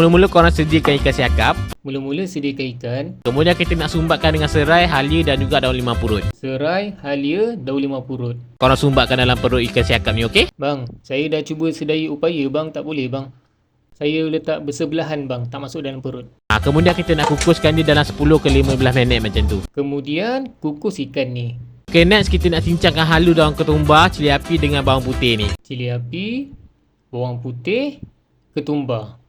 Mula-mula korang sediakan ikan siakap. Mula-mula sediakan ikan, Kemudian kita nak sumbatkan dengan serai, halia dan juga daun limau purut. serai, halia, daun limau purut. Korang sumbatkan dalam perut ikan siakap ni, okey? Bang, saya dah cuba sedaya upaya bang, tak boleh bang. Saya letak bersebelahan bang, tak masuk dalam perut. Kemudian kita nak kukuskan dia dalam 10 ke 15 minit macam tu. Kemudian kukus ikan ni. Okay, next kita nak cincangkan halus daun ketumbar, cili api dengan bawang putih ni. Cili api, bawang putih, ketumbar.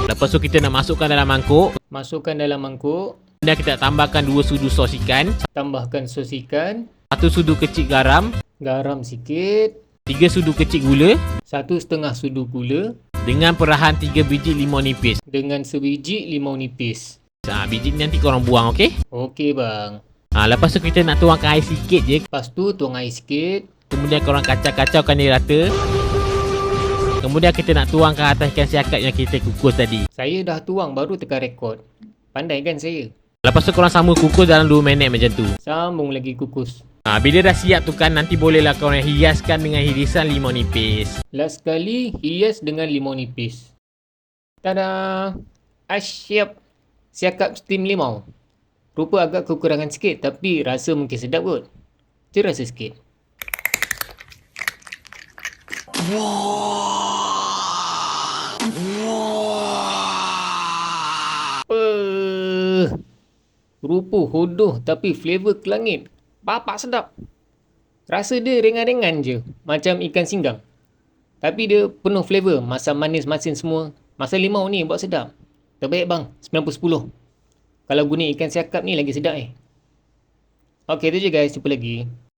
Lepas tu kita nak masukkan dalam mangkuk. Masukkan dalam mangkuk. Kemudian kita nak tambahkan 2 sudu sos ikan, Tambahkan sos ikan, 1 sudu kecil garam, garam sikit, 3 sudu kecil gula 1/2 sudu gula dengan perahan 3 biji limau nipis. dengan sebiji limau nipis. Biji ni nanti korang buang, okey? Okey bang. Lepas tu kita nak tuangkan air sikit je. Lepas tu tuang air sikit. Kemudian korang kacau-kacaukan dia rata. Kemudian kita nak tuang ke atas ikan siakap yang kita kukus tadi. Saya dah tuang baru tekan rekod. Pandai kan saya? Lepas tu korang sambung kukus dalam 2 minit macam tu. Sambung lagi kukus. Bila dah siap tu kan, nanti bolehlah korang hiaskan dengan irisan limau nipis. Last kali hias dengan limau nipis. Tada! Asyap! Siakap steam limau. Rupa agak kekurangan sikit tapi rasa mungkin sedap kot. Terasa sikit. Rupa hodoh tapi flavor kelangit. Bapak sedap. Rasa dia ringan-ringan je. Macam ikan singgang. Tapi dia penuh flavor. Masam manis masin semua. Masam limau ni buat sedap. Terbaik bang. 90/10. Kalau guna ikan siakap ni lagi sedap Okey tu je guys. Jumpa lagi.